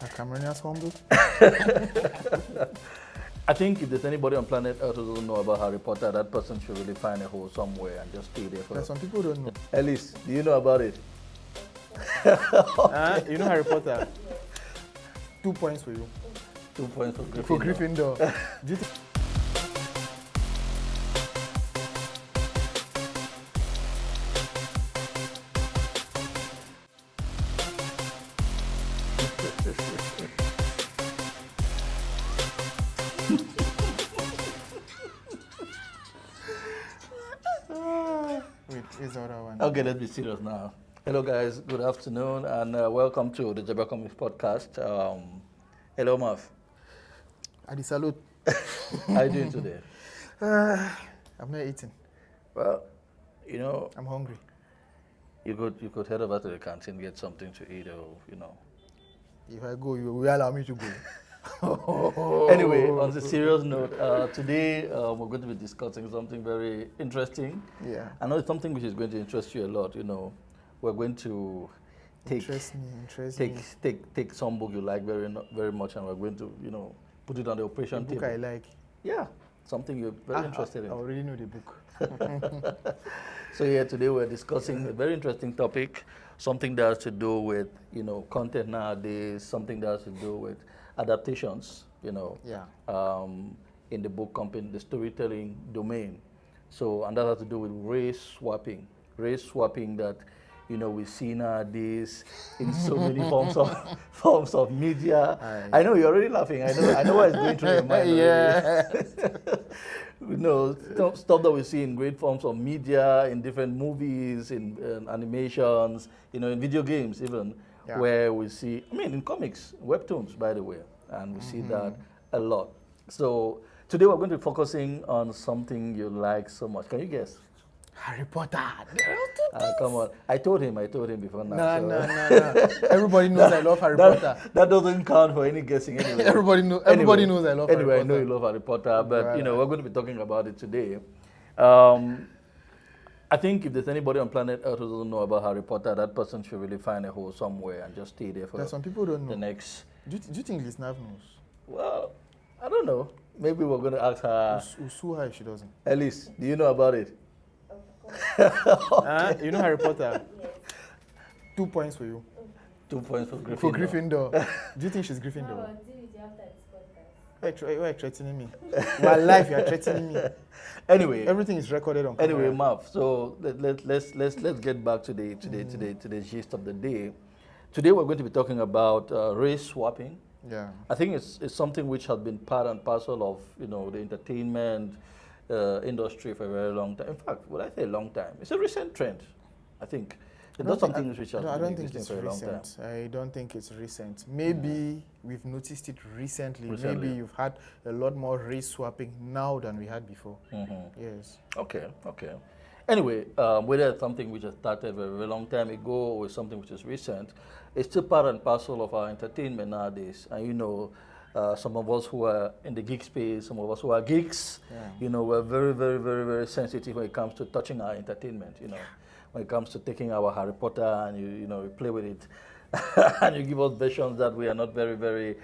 Are Cameroonians humble? I think if there's anybody on planet Earth who doesn't know about Harry Potter, that person should really find a hole somewhere and just stay there for Some people don't know. Ellis, do you know about it? You know Harry Potter? 2 points for you. 2 points for Gryffindor. For Gryffindor. Do you think Wait, is the other one? Okay, let's be serious now. Hello, guys. Good afternoon, and welcome to the Zebra Comics podcast. Hello, Marv. Adi salute. How are you doing today? I've not eaten. Well, you know, I'm hungry. you could head over to the canteen, get something to eat, or you know. If I go, you will allow me to go. Anyway, on the serious note, today we're going to be discussing something very interesting. Yeah. I know it's something which is going to interest you a lot. You know, we're going to take take some book you like very much, and we're going to put it on the operation The book table. I like. Yeah, something you're very interested I in. already know the book. So yeah, today we're discussing a very interesting topic, something that has to do with content nowadays, something that has to do with adaptations, Yeah. in the book company, the storytelling domain. So, and that has to do with race swapping that we see nowadays in so many forms of media. I know you're already laughing. I know what is going through your mind. Yeah. Stuff that we see in great forms of media, in different movies, in animations, in video games even, Yeah. where we see, in comics, webtoons, by the way, and we see that a lot. So today we're going to be focusing on something you like so much. Can you guess? Harry Potter. Come on. I told him before now. No. Everybody knows I love Harry Potter. That doesn't count for any guessing anyway. Everybody knows I love Harry Potter. Anyway, I know you love Harry Potter, but Right. we're going to be talking about it today. I think if there's anybody on planet Earth who doesn't know about Harry Potter, that person should really find a hole somewhere and just stay there for Some people don't the know. next. Do you think Liz Nav knows? Well, I don't know. Maybe we're going to ask her. We'll sue her if she doesn't. Elise, do you know about it? You know Harry Potter? Yes. 2 points for you. 2 points for Gryffindor. For Gryffindor. Do you think she's Gryffindor? I'll deal with you after this podcast. Why are you threatening me? My life, you're threatening me. Anyway, Everything is recorded on camera. Anyway, Marv, so let's get back to the gist of the day. Today we're going to be talking about race swapping. Yeah. I think it's something which has been part and parcel of the entertainment industry for a very long time. In fact, would I say a long time? It's a recent trend. I think it's not something which has I been don't think existing it's for a long time. recent. I don't think it's recent. Maybe we've noticed it recently. Recently. Maybe you've had a lot more race swapping now than we had before. Mm-hmm. Yes. Okay. Anyway, whether it's something which has started a very long time ago or something which is recent, it's still part and parcel of our entertainment nowadays. And some of us who are in the geek space, some of us who are geeks, we're very, very, very, very sensitive when it comes to touching our entertainment. When it comes to taking our Harry Potter and you play with it, and you give us versions that we are not very, very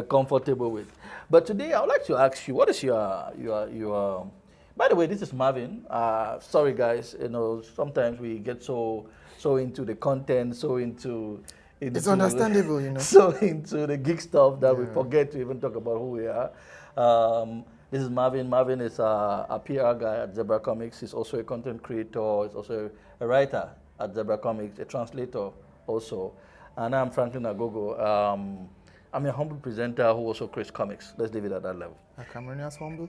comfortable with. But today, I would like to ask you, what is your by the way, this is Marvin. Sorry, guys. Sometimes we get so into the content, so into It's understandable, so into the geek stuff that we forget to even talk about who we are. This is Marvin. Marvin is a PR guy at Zebra Comics. He's also a content creator. He's also a writer at Zebra Comics, a translator also. And I'm Franklin Agogo. I'm a humble presenter who also creates comics. Let's leave it at that level. Are Cameroonians humble?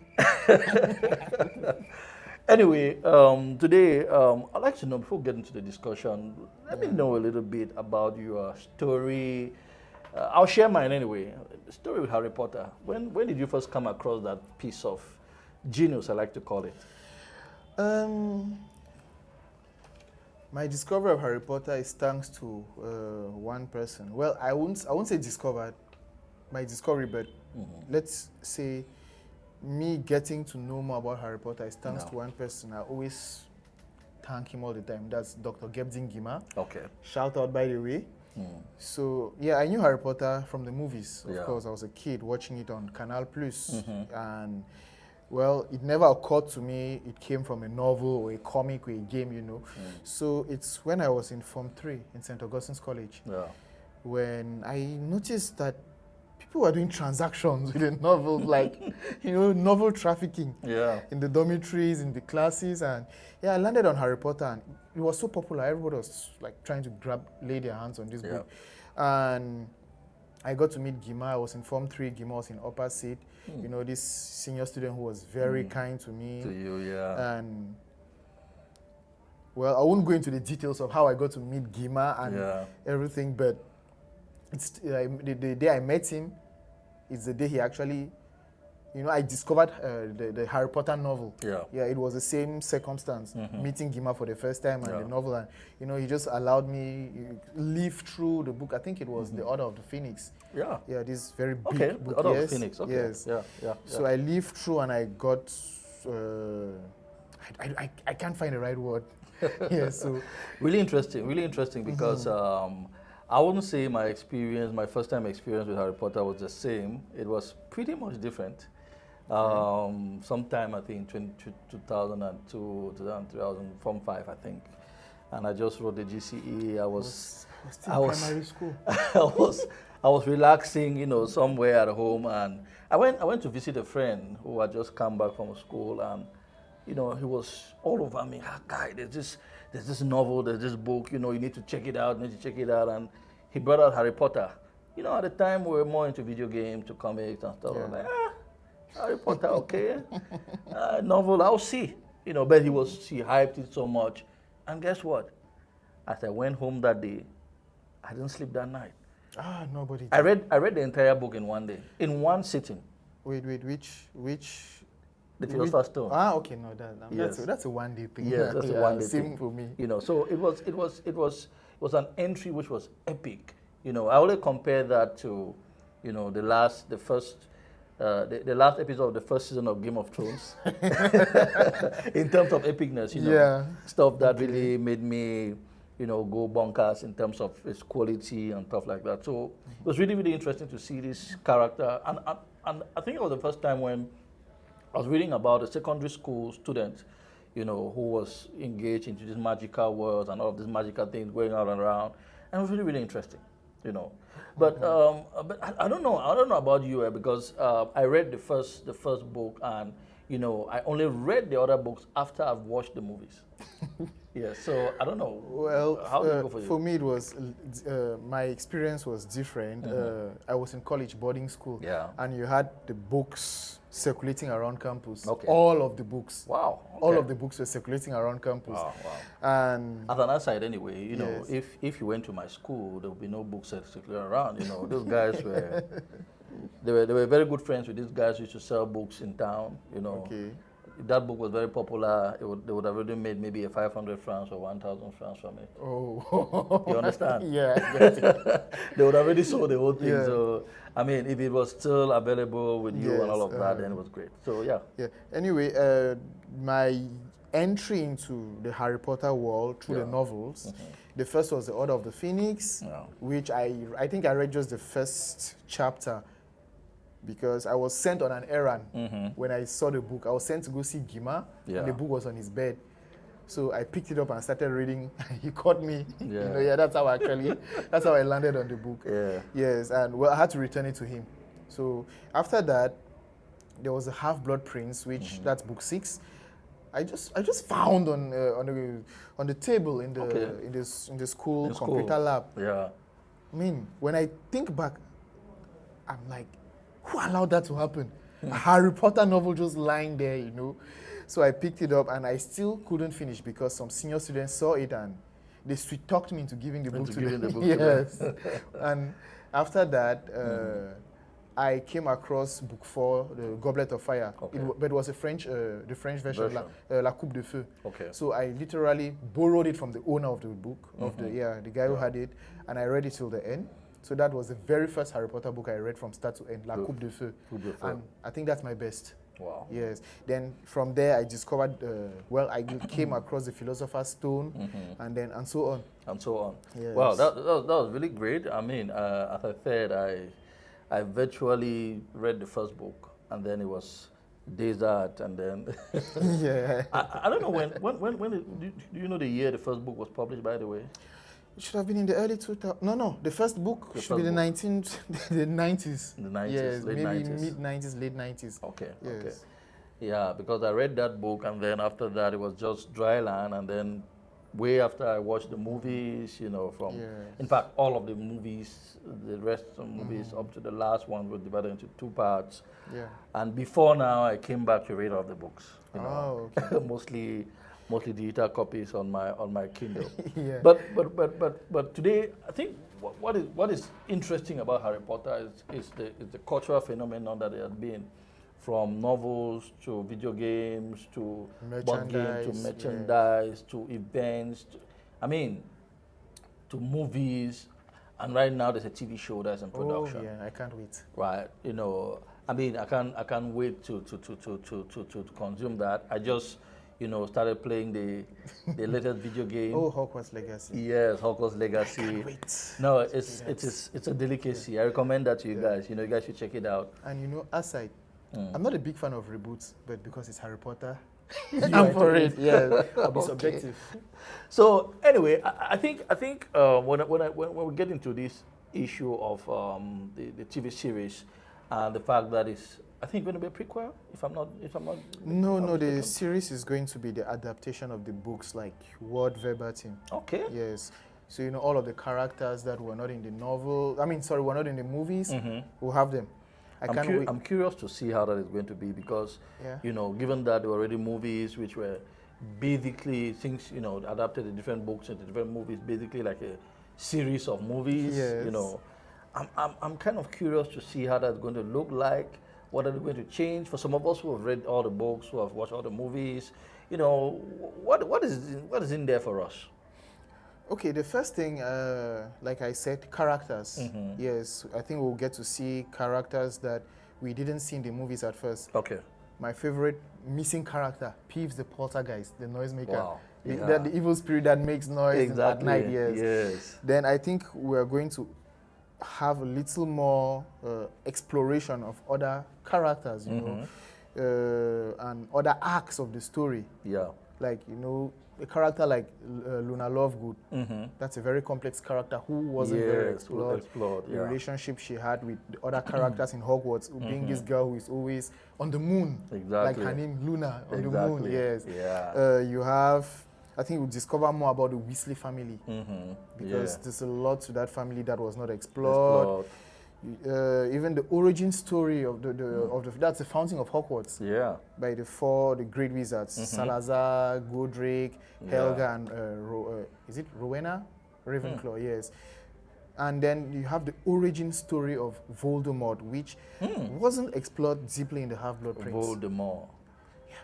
Anyway, today, I'd like to know, before we get into the discussion, let me know a little bit about your story. I'll share mine anyway. The story with Harry Potter. When did you first come across that piece of genius, I like to call it? My discovery of Harry Potter is thanks to one person. Well, I won't say discovered my discovery, but let's say me getting to know more about Harry Potter is thanks to one person. I always thank him all the time. That's Dr. Gebdin Gima. Okay. Shout out, by the way. So yeah, I knew Harry Potter from the movies. Of Yeah. course, I was a kid watching it on Canal Plus, and well, it never occurred to me it came from a novel or a comic or a game, you know. So it's when I was in Form 3 in St. Augustine's College Yeah. when I noticed that people were doing transactions with a novel, like, you know, novel trafficking Yeah. in the dormitories, in the classes, and yeah, I landed on Harry Potter, and it was so popular. Everybody was like trying to lay their hands on this Yeah. book, and I got to meet Gima. I was in Form 3. Gima was in upper seat. You know, this senior student who was very kind to me. To you, yeah. And well, I won't go into the details of how I got to meet Gima and Yeah. everything, but it's the day I met him is the day he actually, you know, I discovered the Harry Potter novel. Yeah. Yeah, it was the same circumstance, meeting Gima for the first time and Yeah. the novel, and you know, he just allowed me live through the book. I think it was The Order of the Phoenix. Yeah. Yeah, this very big Okay. book. Out of yes, Phoenix. Okay. yes. Yeah. Yeah. So I lived through and I got, I can't find the right word. Yeah, so Really interesting because I wouldn't say my first time experience with Harry Potter was the same. It was pretty much different. Sometime I think 2002, 2003, I was in Form 5, I think. And I just wrote the GCE. I was still primary school. I was relaxing, you know, somewhere at home, and I went to visit a friend who had just come back from school, and you know, he was all over me. Ah, guy, there's this novel, there's this book, you know, you need to check it out, and he brought out Harry Potter. You know, at the time we were more into video games, to comics and stuff. Yeah. I'm like, Harry Potter, okay, novel, I'll see. You know, but he hyped it so much, and guess what? As I went home that day, I didn't sleep that night. Ah, nobody did. I read the entire book in one day, in one sitting. Wait, which? The Philosopher's Stone. Ah, okay, no, Yes. that's a one day thing. Yes, that's a one day same thing for me. You know, so it was an entry which was epic. You know, I always compare that to, you know, the last episode of the first season of Game of Thrones. In terms of epicness, you know, Yeah. stuff that really made me, you know, go bonkers in terms of its quality and stuff like that. So it was really, really interesting to see this character, and I think it was the first time when I was reading about a secondary school student, you know, who was engaged into this magical world and all of these magical things going on around, and it was really, really interesting, you know. But I don't know about you, because I read the first book, and you know, I only read the other books after I've watched the movies. Yeah, so I don't know. Well, how did it go for you? For me, it was my experience was different. I was in college boarding school, Yeah. and you had the books circulating around campus. Okay. All of the books. Wow. All okay. of the books were circulating around campus. Wow. And As an aside, anyway, you know, Yes. if you went to my school, there would be no books circulating around. You know, those guys were, they were very good friends with these guys who used to sell books in town. You know, okay. if that book was very popular, they would have already made maybe a 500 francs or 1,000 francs from it. Oh. You understand? Yeah. I get it. They would have already sold the whole thing. Yeah. So, I mean, if it was still available with you and all of Yes, that, then it was great. So, yeah. Yeah. Anyway, my entry into the Harry Potter world through Yeah. the novels. The first was The Order of the Phoenix, Yeah. which I think I read just the first chapter because I was sent on an errand when I saw the book. I was sent to go see Gima, Yeah. and the book was on his bed. So I picked it up and started reading. He caught me. Yeah. You know, yeah, that's how I landed on the book. Yeah. Yes, and well, I had to return it to him. So after that, there was a Half-Blood Prince, which that's book 6. I just found on the table in the Okay. in the school In school. computer lab. Yeah. I mean, when I think back, I'm like, who allowed that to happen? A Harry Potter novel just lying there, you know. So I picked it up, and I still couldn't finish because some senior students saw it and they sweet talked me into giving the book to giving them. the book to them. Yes. And after that, I came across book 4, The Goblet of Fire. Okay. But it was the French version. La Coupe de Feu. Okay. So I literally borrowed it from the owner of the book, the guy who had it, and I read it till the end. So that was the very first Harry Potter book I read from start to end, La Coupe de Feu. Coupe de Feu. And I think that's my best. Wow. Yes. Then from there, I discovered, well, I came across the Philosopher's Stone, and so on. And so on. Yes. Wow, that was really great. I mean, as I said, I virtually read the first book, and then it was Desert, and then Yeah. I don't know when do you know the year the first book was published, by the way? It should have been in the early 2000s. No, the first book The should be first the book. the 90s. In the 90s, Yes, late maybe 90s. mid 90s, late 90s. Okay, Yes. okay. Yeah, because I read that book, and then after that it was just dry land, and then way after I watched the movies, you know, from, Yes. in fact, all of the movies, the rest of the movies up to the last one were divided into 2 parts. Yeah. And before now, I came back to read all the books. You know, Oh, okay. mostly digital copies on my Kindle. Yeah. But today, I think what is interesting about Harry Potter is the cultural phenomenon that it has been, from novels to video games to board games to Merchandise, merchandise to events. To movies, and right now there's a TV show that's in production. Oh, yeah, I can't wait. Right, you know, I can't wait to consume that. I just, you know, started playing the latest video game. Oh, Hogwarts Legacy. Yes, Hogwarts Legacy. Can't wait. No, it's a delicacy. I recommend that to you guys. You know, you guys should check it out. And you know, aside, I'm not a big fan of reboots, but because it's Harry Potter, You I'm are for into it. Yeah, I'll be Okay. subjective. So anyway, I think when we get into this issue of the TV series and the fact that it's, I think, going to be a prequel, if I'm not No, the mistaken. series is going to be the adaptation of the books, like word verbatim. Okay. Yes. So, you know, all of the characters that were not in the novel, were not in the movies, we'll have them. I can't wait. I'm curious to see how that is going to be, because, Yeah. you know, given that there were already movies which were basically things, you know, adapted in different books into different movies, basically like a series of movies, Yes. you know. I'm kind of curious to see how that's going to look like. What are they going to change? For some of us who have read all the books, who have watched all the movies, you know, what is in there for us? Okay, the first thing, like I said, characters. Yes, I think we'll get to see characters that we didn't see in the movies at first. Okay. My favorite missing character, Peeves the poltergeist, the noisemaker. Wow. The evil spirit that makes noise at night, yes. Yes. Then I think we're going to have a little more exploration of other characters, you know, and other arcs of the story. Yeah. Like, you know, a character like Luna Lovegood, that's a very complex character who wasn't very Yes, who explored, The yeah. relationship she had with the other characters in Hogwarts, being this girl who is always on the moon. Like Exactly. her name, Luna, on the moon, Exactly. yes. Yeah. You have, I think we'll discover more about the Weasley family. Because Yeah. there's a lot to that family that was not explored. Even the origin story of that's the founding of Hogwarts Yeah. by the great wizards, Salazar, Godric, Helga, and is it Rowena? Ravenclaw, yes. And then you have the origin story of Voldemort, which wasn't explored deeply in the Half-Blood Prince. Voldemort.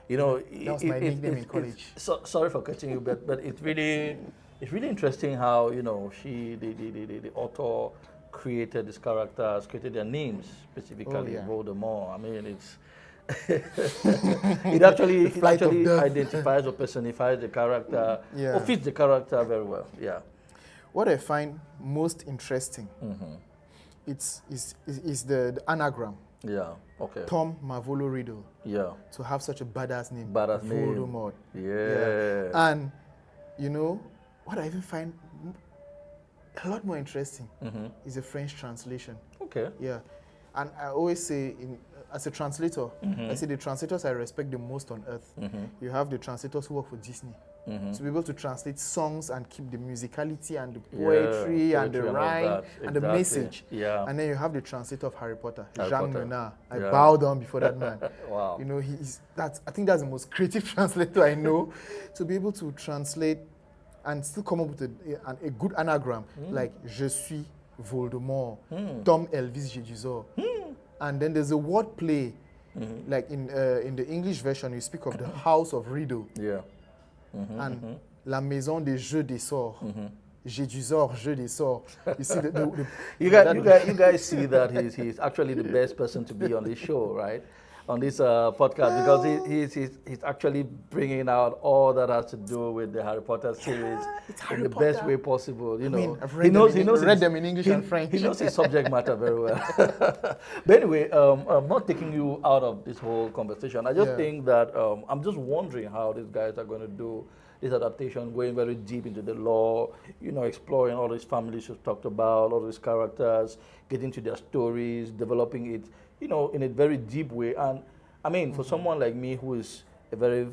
You know, That was my nickname in college. Sorry for cutting you, but it's really interesting how, you know, the author created these characters, created their names specifically. yeah. Voldemort. I mean, it's it actually flight of death. identifies or personifies the character, Yeah. or fits the character very well. Yeah. What I find most interesting is the anagram. Yeah. Okay. Tom Marvolo Riddle, Yeah. to have such a badass name. Badass name. Voldemort. Yeah. And, you know, what I even find a lot more interesting is the French translation. Okay. Yeah. And I always say, as a translator, I say the translators I respect the most on earth. You have the translators who work for Disney. To be able to translate songs and keep the musicality and the poetry and the poetry and all rime that. and the Exactly. message. Yeah. And then you have the translator of Harry Potter, Harry Jean Potter. Menard. I Yeah. bow down before that man. Wow. You know, I think that's the most creative translator I know. To be able to translate and still come up with a good anagram, like Je suis Voldemort, Tom Elvis Jedusor. And then there's a word play, like in the English version, you speak of the House of Riddle Yeah. and La Maison des Jeux des Sorts. Jedusor, Jeux des Sorts. You see, You guys see that he's actually the best person to be on this show, right? on this podcast because he's actually bringing out all that has to do with the Harry Potter series in the best way possible. You know, I've read read them in English and French. He knows his subject matter very well. But anyway, I'm not taking you out of this whole conversation. I just think that I'm just wondering how these guys are going to do this adaptation, going very deep into the lore, you know, exploring all these families you've talked about, all these characters, getting to their stories, developing it, you know, in a very deep way. And I mean, for someone like me who is a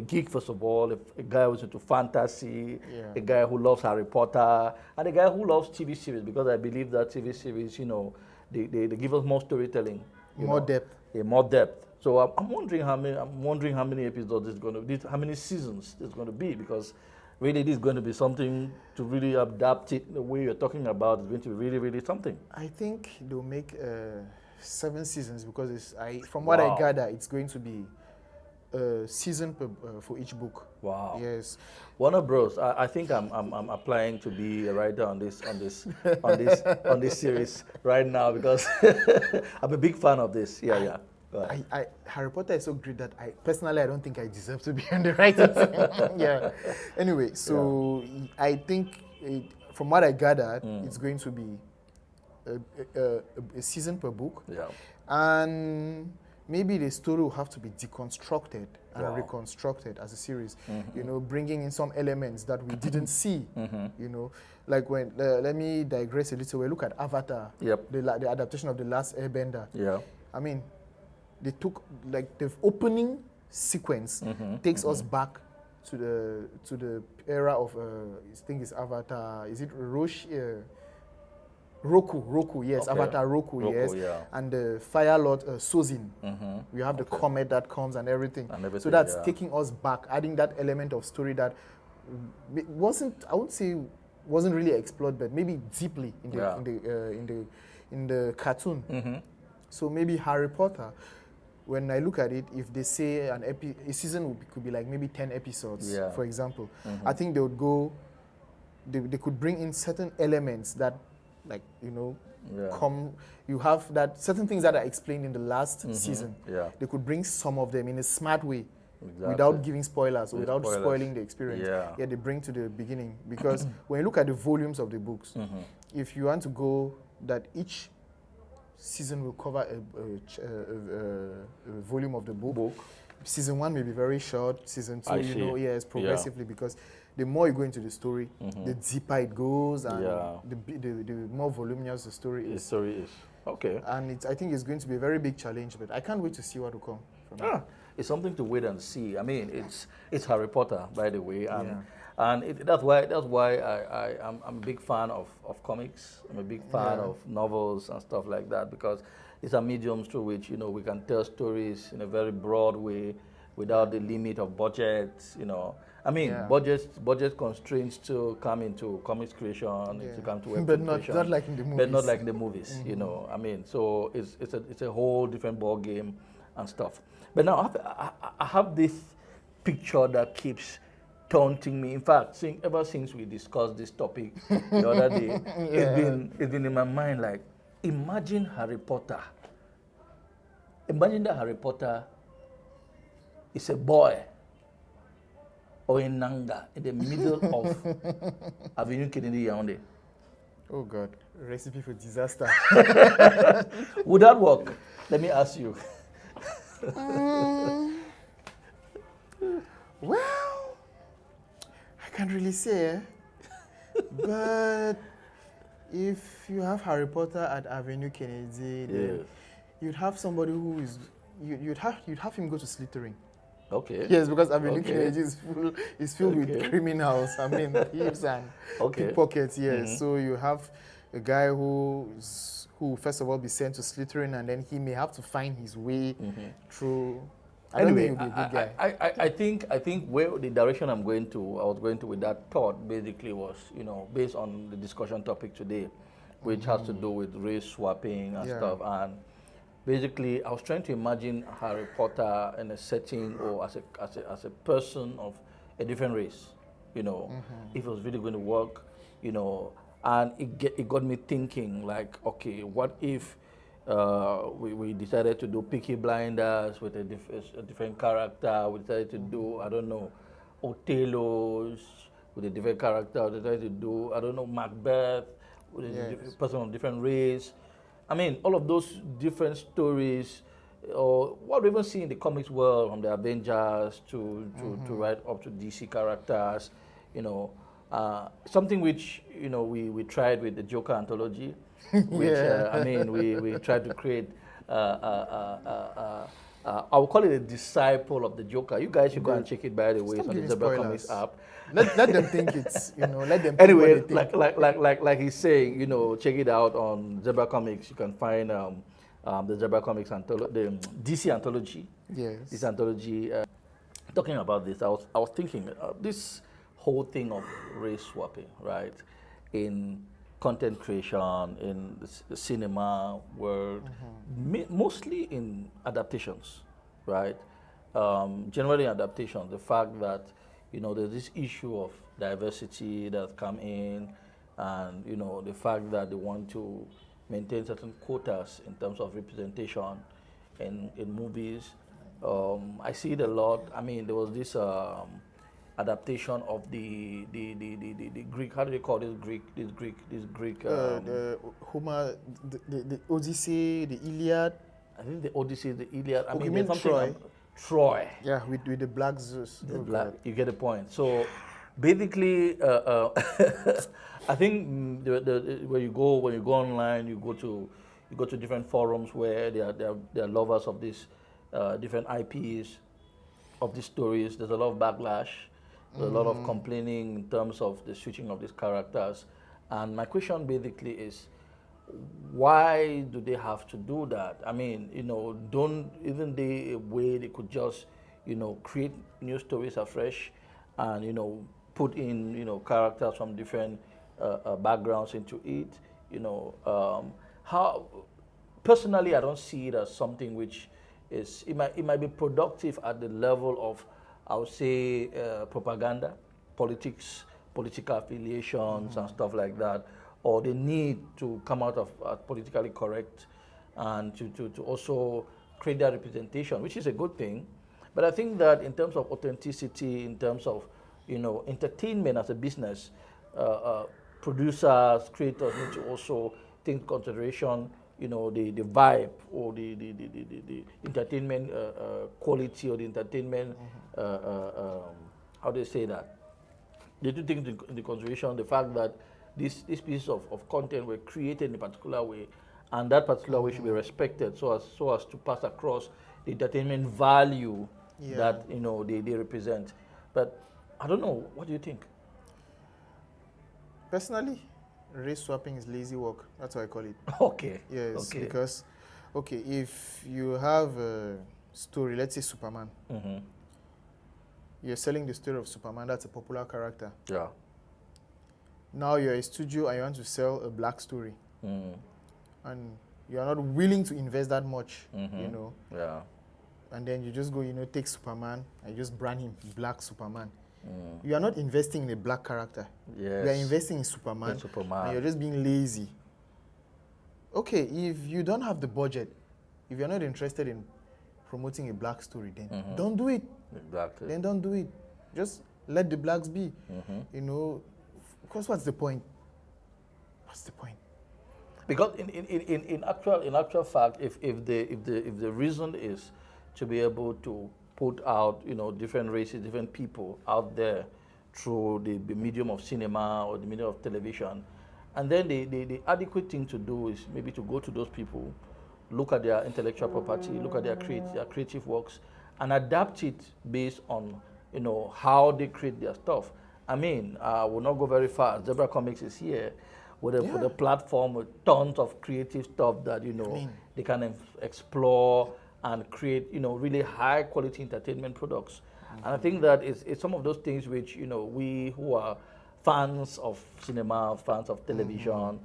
geek, first of all, a guy who's into fantasy, a guy who loves Harry Potter, and a guy who loves TV series, because I believe that TV series, you know, they give us more storytelling. More depth. Yeah, more depth. So I'm wondering how many episodes it's going to be, how many seasons it's going to be, because really this is going to be something to really adapt it the way you're talking about. It's going to be really, really something. I think they'll make 7 seasons because from what I gather, it's going to be a season for each book. Wow. Yes. Warner Bros. I think I'm applying to be a writer on this series right now because I'm a big fan of this. Yeah. Harry Potter is so great that I don't think I deserve to be on the writing team. Yeah. Anyway, so I think from what I gathered, it's going to be a season per book. Yeah. And maybe the story will have to be deconstructed and reconstructed as a series. You know, bringing in some elements that we didn't see. You know, like when let me digress a little. We look at Avatar. Yep. The adaptation of The Last Airbender. Yeah. I mean, they took like the opening sequence takes us back to the era of I think it's Avatar. Is it Roku, yes, okay. Avatar Roku, yes, and the Fire Lord Sozin. We have the comet that comes and everything. So that's taking us back, adding that element of story that wasn't really explored, but maybe deeply in the cartoon. So maybe Harry Potter. When I look at it, if they say a season could be like maybe 10 episodes, for example, I think they would go. They could bring in certain elements that, like, you know, you have that certain things that are explained in the last season. They could bring some of them in a smart way, without giving spoilers, without spoiling the experience. They bring to the beginning, because when you look at the volumes of the books, if you want to go that each season will cover a volume of the book. Season 1 may be very short. Season 2, progressively, because the more you go into the story, the deeper it goes, and the more voluminous the story is. Okay. And I think it's going to be a very big challenge, but I can't wait to see what will come from it. It's something to wait and see. I mean, it's Harry Potter, by the way, and that's why I'm a big fan of comics. I'm a big fan of novels and stuff like that, because these are mediums through which, you know, we can tell stories in a very broad way without the limit of budget. You know, I mean, budget constraints to come into comics creation, to come to web but not like in the movies. But not like in the movies. You know, I mean, so it's a whole different ball game and stuff. But now I have this picture that keeps taunting me. In fact, ever since we discussed this topic the other day, it's been in my mind, like, imagine Harry Potter. Imagine that Harry Potter is a boy or a Nanga in the middle of Avenue Kennedy Yaoundé. Oh God, recipe for disaster. Would that work? Let me ask you. Well, I can't really say, but if you have Harry Potter at Avenue Kennedy, then you'd have somebody who is you'd have him go to Slytherin. Okay. Yes, because Avenue Kennedy is filled with criminals. I mean, thieves and pickpockets. Yes, so you have a guy who first of all be sent to Slytherin, and then he may have to find his way through. Anyway, I don't think he'll be a good guy. I think where the direction I was going to with that thought basically was, you know, based on the discussion topic today, which has to do with race swapping and stuff. And basically, I was trying to imagine Harry Potter in a setting or as a person of a different race, you know, if it was really going to work, you know. And it got me thinking, like, okay, what if We decided to do Peaky Blinders with a different character. We decided to do, I don't know, Othello's with a different character. We decided to do, I don't know, Macbeth with a person of different race. I mean, all of those different stories, or what we even see in the comics world, from the Avengers to right up to DC characters, you know, something which, you know, we tried with the Joker anthology, which, I mean, we tried to create, I would call it a disciple of the Joker. You guys should go and check it, by the way. It's on the Zebra Comics app. Let them think it's, you know, let them think anyway, what they think. like he's saying, you know, check it out on Zebra Comics. You can find the Zebra Comics the DC anthology. Yes. This anthology. Talking about this, I was thinking this whole thing of race swapping, right, in content creation, in the cinema world, mostly in adaptations, right? Generally adaptations, the fact that, you know, there's this issue of diversity that's come in, and, you know, the fact that they want to maintain certain quotas in terms of representation in movies. I see it a lot. I mean, there was this adaptation of the Greek. How do they call this Greek? This Greek. The Homer, the Odyssey, the Iliad. I think the Odyssey, the Iliad. I Okay, mean, you mean there's something. Troy? Troy. Yeah, with the Black Zeus. The Oh, black. God. You get the point. So, basically, I think when you go online, you go to different forums where they are lovers of these different IPs, of these stories. There's a lot of backlash. There's a lot of complaining in terms of the switching of these characters. And my question basically is, why do they have to do that? I mean, you know, isn't there a way they could just, you know, create new stories afresh and, you know, put in, you know, characters from different backgrounds into it? You know, how, personally, I don't see it as something which is, it might be productive at the level of, I would say, propaganda, politics, political affiliations and stuff like that, or the need to come out of politically correct and to also create that representation, which is a good thing. But I think that in terms of authenticity, in terms of, you know, entertainment as a business, producers, creators need to also take into consideration, you know, the vibe or the entertainment quality, or the entertainment, how do you say that? They do take into consideration the fact that these pieces of content were created in a particular way, and that particular way should be respected so as to pass across the entertainment value that, you know, they represent. But I don't know, what do you think? Personally, race swapping is lazy work. That's what I call it. Okay. Yes, okay. because, okay, if you have a story, let's say Superman, you're selling the story of Superman, that's a popular character. Yeah. Now you're a studio and you want to sell a black story. And you're not willing to invest that much, you know. Yeah. And then you just go, you know, take Superman and you just brand him Black Superman. You are not investing in a black character. Yes. You are investing in Superman. And you're just being lazy. Okay, if you don't have the budget, if you're not interested in promoting a black story, then don't do it. Exactly. Then don't do it. Just let the blacks be. You know, because what's the point? What's the point? Because in actual fact, if the reason is to be able to put out, you know, different races, different people out there through the medium of cinema or the medium of television, and then the adequate thing to do is maybe to go to those people, look at their intellectual property, look at their creative works, and adapt it based on, you know, how they create their stuff. I mean, we'll not go very far. Zebra Comics is here with a platform with tons of creative stuff that, you know, they can explore and create, you know, really high quality entertainment products. And I think that it's some of those things which, you know, we who are fans of cinema, fans of television,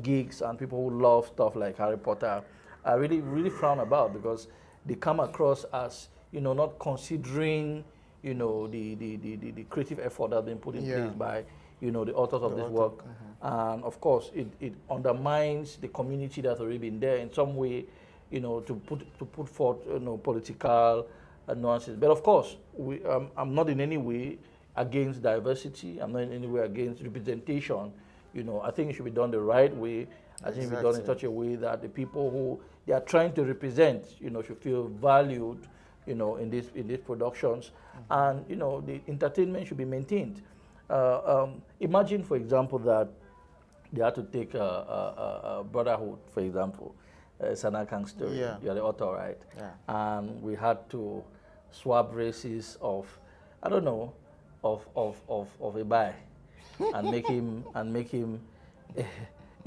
geeks, and people who love stuff like Harry Potter, are really frown about, because they come across as, you know, not considering, you know, the creative effort that's been put in place by, you know, the authors of The this author, work. And of course, it undermines the community that's already been there in some way, you know, to put forth, you know, political nuances. But of course, I'm not in any way against diversity. I'm not in any way against representation. You know, I think it should be done the right way. I think it should be done in such a way that the people who they are trying to represent, you know, should feel valued, you know, in these productions, and you know, the entertainment should be maintained. Imagine, for example, that they had to take Brotherhood, for example, Sana Kang's story. Yeah. You're the author, right? Yeah. And we had to swap races of, I don't know, of a guy, and make him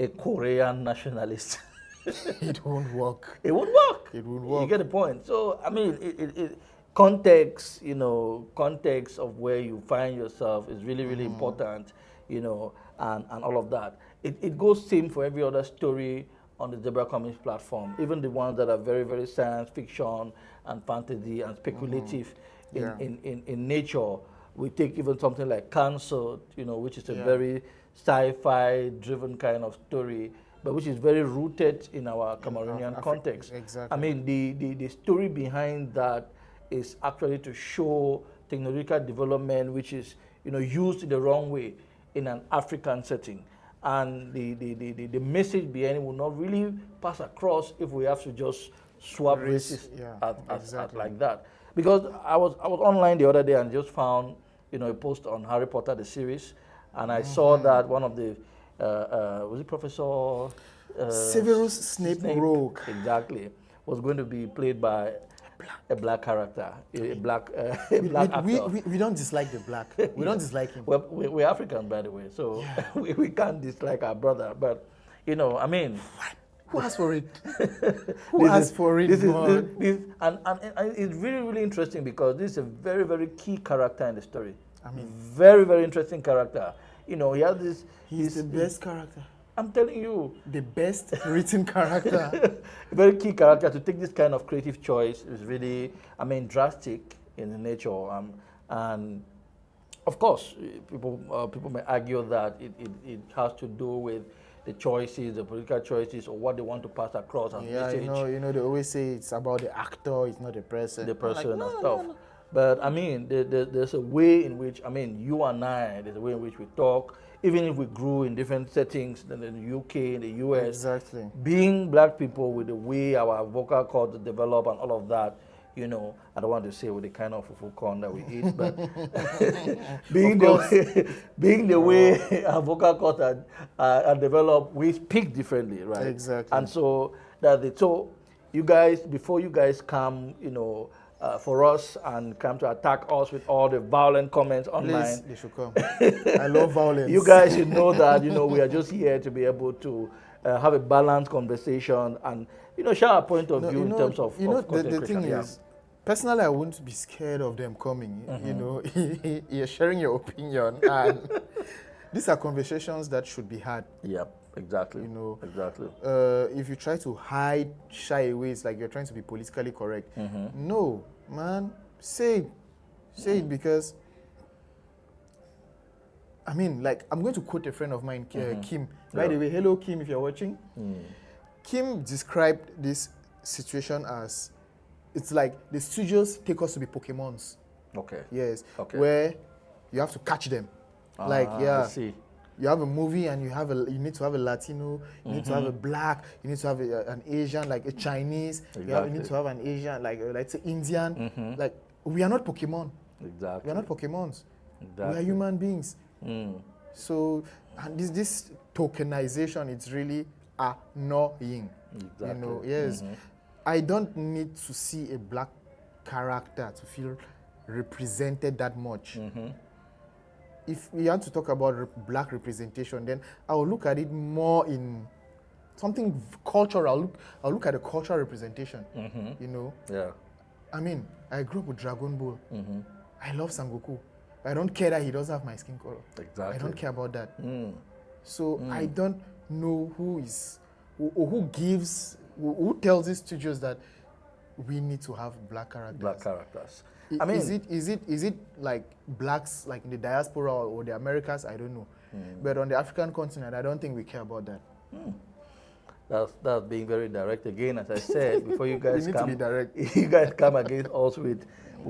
a Korean nationalist. It won't work. It would work. It would work. You get the point. So I mean, context, you know, context of where you find yourself is really, really important, you know, and all of that. It goes same for every other story on the Zebra Comics platform, even the ones that are very, very science fiction and fantasy and speculative in nature. We take even something like Cancelled, you know, which is a very sci-fi driven kind of story, but which is very rooted in our Cameroonian context. Exactly. I mean, the story behind that is actually to show technological development which is, you know, used in the wrong way in an African setting. And the message behind it will not really pass across if we have to just swap races like that. Because I was online the other day and just found, you know, a post on Harry Potter the series, and I saw that one of the was it Professor Severus Snape Rogue, exactly, was going to be played by a black character, a black actor. We don't dislike the black. We don't dislike him. Well, we're African, by the way, so we can't dislike our brother. But, you know, I mean, who asked for it? Who asked for it? And it's really, really interesting because this is a very, very key character in the story. I mean, very, very interesting character. You know, he has this. He's the best character. I'm telling you. The best written character. A very key character. To take this kind of creative choice is really, I mean, drastic in nature. And of course, people may argue that it has to do with the choices, the political choices, or what they want to pass across as message. you know, they always say it's about the actor, it's not the person. The person like, and stuff. No. But I mean, there's a way in which, I mean, you and I, there's a way in which we talk, even if we grew in different settings in the UK, in the US. Exactly. Being black people with the way our vocal cords develop and all of that, you know, I don't want to say with the kind of fufu corn that we eat, but being the way our vocal cords are developed, we speak differently, right? Exactly. And so so you guys, before you guys come, you know, for us and come to attack us with all the violent comments online. Please, they should come. I love violence. You guys should know that, you know, we are just here to be able to have a balanced conversation and, you know, share our point of view in terms of the thing is, personally, I wouldn't be scared of them coming. You know, you're sharing your opinion, and these are conversations that should be had. Yep, exactly. You know, exactly. If you try to shy away, it's like you're trying to be politically correct. No, man, say it because. I mean, like, I'm going to quote a friend of mine, Kim. By the way, hello, Kim, if you're watching. Kim described this situation as, it's like the studios take us to be Pokemons. Okay. Yes. Okay. Where you have to catch them. I see. You have a movie and you need to have a Latino, you need to have a black, you need to have an Asian, like a Chinese. Exactly. You need to have an Asian, like let's say Indian. Like, we are not Pokemon. Exactly. We are not Pokemons. Exactly. We are human beings. So, and this tokenization, it's really annoying. Exactly. You know, yes. I don't need to see a black character to feel represented that much. If we want to talk about black representation, then I'll look at it more in something cultural. I'll look at the cultural representation. You know. Yeah. I mean, I grew up with Dragon Ball. I love Sangoku. I don't care that he doesn't have my skin color. Exactly. I don't care about that. So I don't know who tells these studios that we need to have black characters. Black characters. I mean, is it like blacks like in the diaspora or the Americas? I don't know. But on the African continent, I don't think we care about that. That's being very direct again. As I said before, you guys need to be direct. You guys come against us with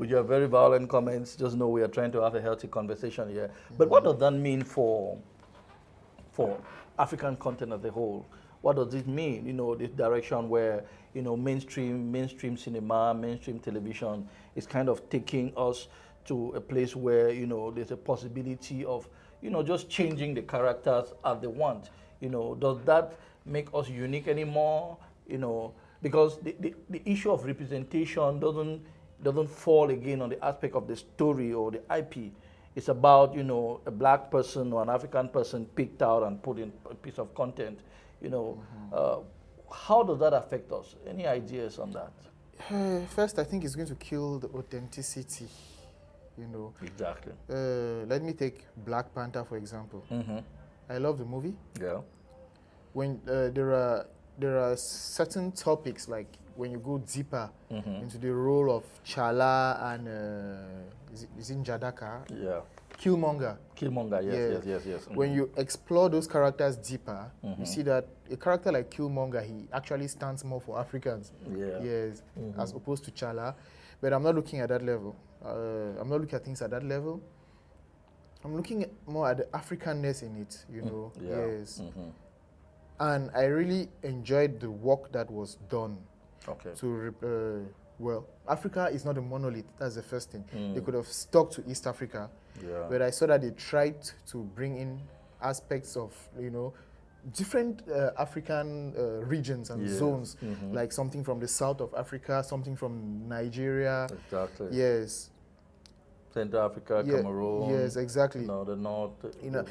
your very violent comments. Just know we are trying to have a healthy conversation here. But what does that mean for African content as a whole? What does it mean? You know, this direction where mainstream cinema, mainstream television is kind of taking us to a place where there's a possibility of just changing the characters as they want. Does that make us unique anymore? Because the issue of representation doesn't fall again on the aspect of the story or the IP. It's about a black person or an African person picked out and put in a piece of content. How does that affect us? Any ideas on that? First, I think it's going to kill the authenticity. Exactly. Let me take Black Panther for example. I love the movie. Yeah. When there are certain topics, like when you go deeper into the role of T'Challa and is it Njadaka? Yeah. Killmonger. Yes. When you explore those characters deeper, you see that a character like Killmonger, he actually stands more for Africans. Yeah. Yes, as opposed to T'Challa. But I'm not looking at that level. I'm not looking at things at that level. I'm looking more at the Africanness in it, Yeah. Yes. And I really enjoyed the work that was done. Okay. Well, Africa is not a monolith. That's the first thing. They could have stuck to East Africa, but I saw that they tried to bring in aspects of, different African regions and zones, like something from the south of Africa, something from Nigeria. Exactly. Yes. Central Africa, Cameroon. Yes, exactly. The north, the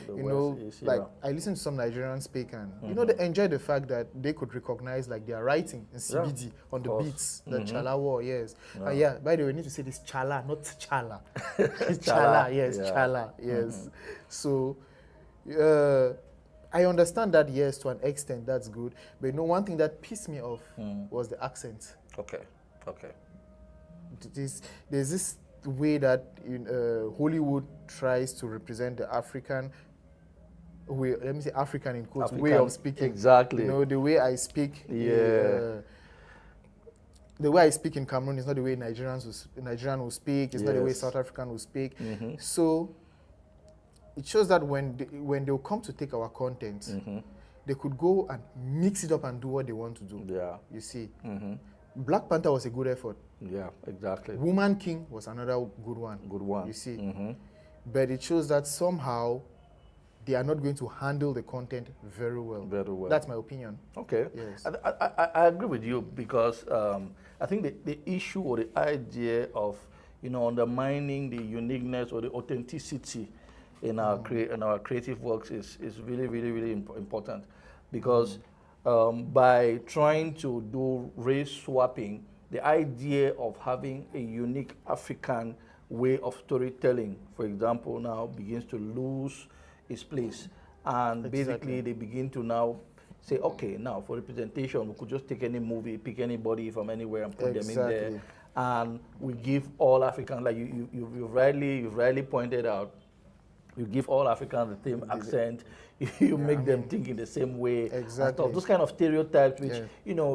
west, East, like I listen to some Nigerians speak, and they enjoy the fact that they could recognize like their writing in CBD on the beats, the T'Challa war. Yes, by the way, we need to say this T'Challa, not T'Challa. T'Challa, yes, T'Challa, yes. So, I understand that, yes, to an extent, that's good. But one thing that pissed me off was the accent. Okay. There's this way that Hollywood tries to represent the African way, let me say African in quotes, way of speaking. Exactly. The way I speak. Yeah. The way I speak in Cameroon is not the way Nigerian will speak. It's not the way South African will speak. So it shows that when they'll come to take our content, they could go and mix it up and do what they want to do. Yeah. You see. Black Panther was a good effort. Yeah, exactly. Woman King was another good one. Good one. You see. But it shows that somehow they are not going to handle the content very well. Very well. That's my opinion. Okay. Yes. I agree with you because I think the issue or the idea of undermining the uniqueness or the authenticity in our creative works is really, really, really important because by trying to do race swapping, the idea of having a unique African way of storytelling, for example, now begins to lose its place. And basically they begin to now say, okay, now for representation, we could just take any movie, pick anybody from anywhere and put them in there. And we give all Africans, like you've rightly pointed out, you give all Africans the same accent, you make them think in the same way. Exactly. Those kind of stereotypes, which,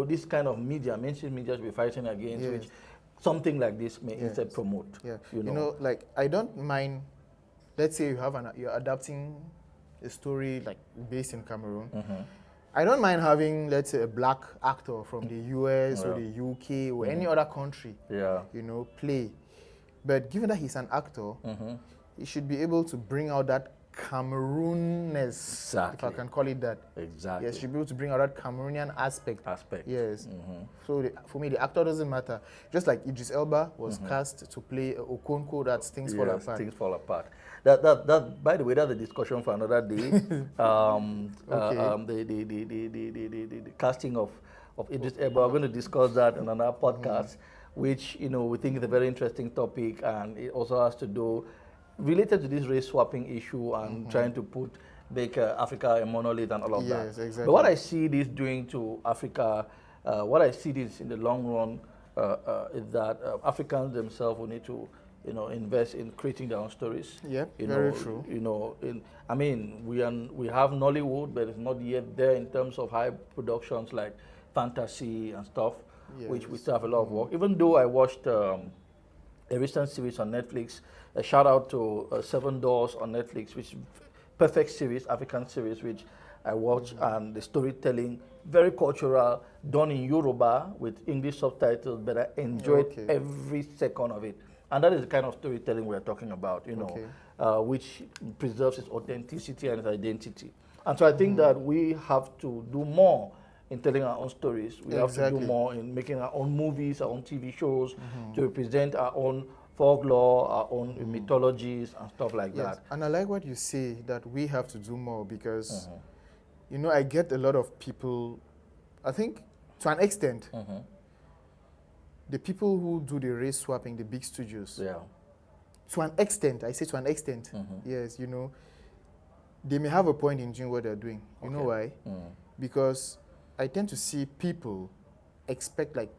this kind of media, mainstream media should be fighting against, which something like this may instead promote. Yeah. You know? Like I don't mind, let's say you're adapting a story like based in Cameroon. I don't mind having, let's say, a black actor from the US or the UK or any other country, play. But given that he's an actor, he should be able to bring out that Cameroonness, if I can call it that. Exactly. Yes, he should be able to bring out that Cameroonian aspect. Yes. So for me, the actor doesn't matter. Just like Idris Elba was cast to play Okonkwo, that's Things Fall Apart. Things Fall Apart. That by the way, that's a discussion for another day. The casting of Idris Elba. We're going to discuss that in another podcast, which we think is a very interesting topic, and it also has to do related to this race swapping issue and trying to make Africa a monolith and all of that. Yes, exactly. But what I see this doing to Africa, what I see this in the long run is that Africans themselves will need to invest in creating their own stories. Yep, You very know, true. I mean, we have Nollywood, but it's not yet there in terms of high productions like fantasy and stuff, which we Yes. still have a lot of work. Even though I watched a recent series on Netflix, a shout out to Seven Doors on Netflix, which is perfect series, African series, which I watched, and the storytelling, very cultural, done in Yoruba with English subtitles, but I enjoyed Okay. every second of it. And that is the kind of storytelling we're talking about, Okay. which preserves its authenticity and its identity. And so I think that we have to do more in telling our own stories. We have to Exactly. do more in making our own movies, our own TV shows, to represent our own folklore, our own mythologies and stuff like Yes, that. and I like what you say that we have to do more because, I get a lot of people, I think to an extent, the people who do the race swapping, the big studios, Yeah. to an extent, I say to an extent, yes, they may have a point in doing what they're doing. You know why? Because I tend to see people expect, like,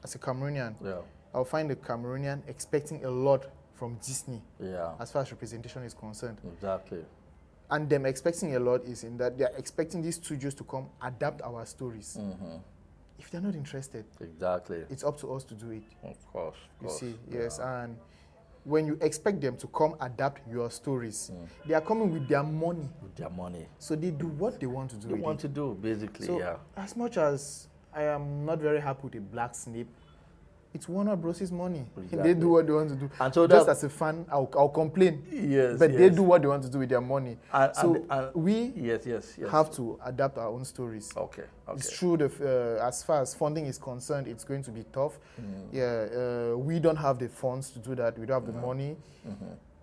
as a Cameroonian, Yeah. I'll find a Cameroonian expecting a lot from Disney Yeah. as far as representation is concerned. Exactly. And them expecting a lot is in that they're expecting these studios to come adapt our stories. If they're not interested, Exactly. it's up to us to do it. Of course. You see, yes. And when you expect them to come adapt your stories, they are coming with their money. With their money. So they do what they want to do. They with want it. to do, basically, So yeah. as much as I am not very happy with a Black Snake, it's Warner Bros.'s money. Exactly. They do what they want to do. And so just that- as a fan, I'll complain. Yes, But they yes. do what they want to do with their money. And- So and- we Yes. have to adapt our own stories. Okay. It's true, as far as funding is concerned, it's going to be tough. Yeah, we don't have the funds to do that. We don't have the money.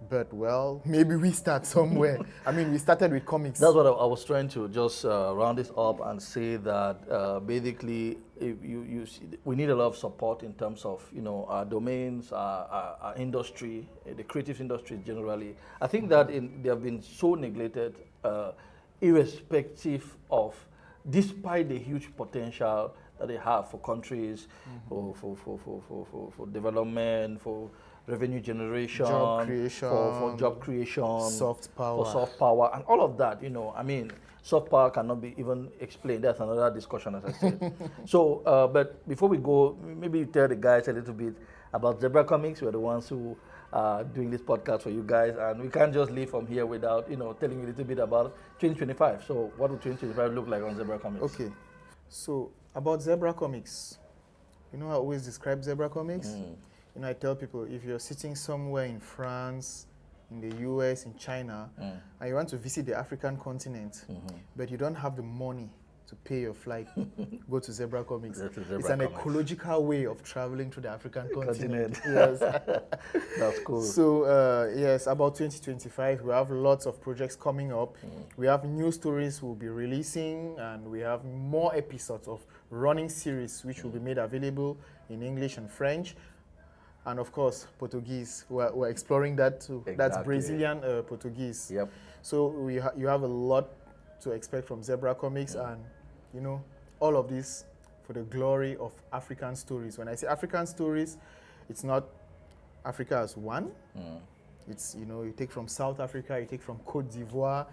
But, well, maybe we start somewhere. I mean, we started with comics. That's what I was trying to just round this up and say that basically if you see, we need a lot of support in terms of our domains, our industry, the creative industry generally. I think that they have been so neglected, irrespective of, despite the huge potential that they have for countries, for development, for revenue generation, Job creation, for job creation, soft power. for soft power, and all of that. I mean, soft power cannot be even explained. That's another discussion, as I said. So, but before we go, maybe you tell the guys a little bit about Zebra Comics. We're the ones who are doing this podcast for you guys, and we can't just leave from here without telling you a little bit about 2025. So, what will 2025 look like on Zebra Comics? Okay, so about Zebra Comics, I always describe Zebra Comics. I tell people, if you're sitting somewhere in France, in the US, in China, and you want to visit the African continent, but you don't have the money to pay your flight, go to Zebra Comics. Go to Zebra It's an Comics. ecological way of traveling to the African continent. Continent. Yes. That's cool. So, yes, about 2025, we have lots of projects coming up. We have new stories we'll be releasing, and we have more episodes of running series which will be made available in English and French. And of course, Portuguese. We're exploring that too. That's Exactly. Brazilian Portuguese. Yep. So you have a lot to expect from Zebra Comics, and all of this for the glory of African stories. When I say African stories, it's not Africa as one. It's you take from South Africa, you take from Cote d'Ivoire,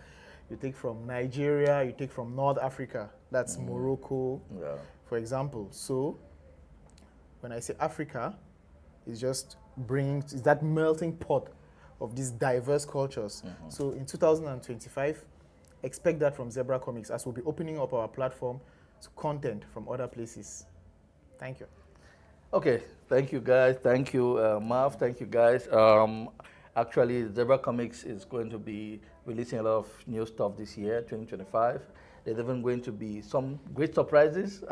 you take from Nigeria, you take from North Africa. That's Morocco, Yeah. for example. So when I say Africa, it's just it's that melting pot of these diverse cultures. So in 2025, expect that from Zebra Comics, as we'll be opening up our platform to content from other places. Thank you. Okay, thank you guys. Thank you, Marv. Thank you guys. Actually, Zebra Comics is going to be releasing a lot of new stuff this year, 2025. There's even going to be some great surprises.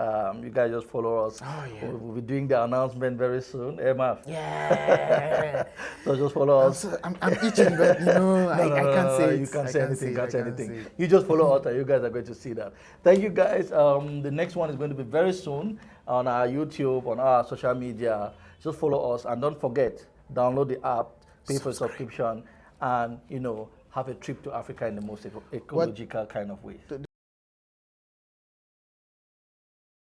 You guys just follow us. Oh, yeah. We'll be doing the announcement very soon. Hey, Marv. Yeah. So just follow us. I'm itching, but I can't say it. You can't I say can't anything. it. Can't I say can't anything. say it. You just follow us, and you guys are going to see that. Thank you, guys. The next one is going to be very soon on our YouTube, on our social media. Just follow us, and don't forget, download the app, pay for a subscription, and have a trip to Africa in the most ecological kind of way.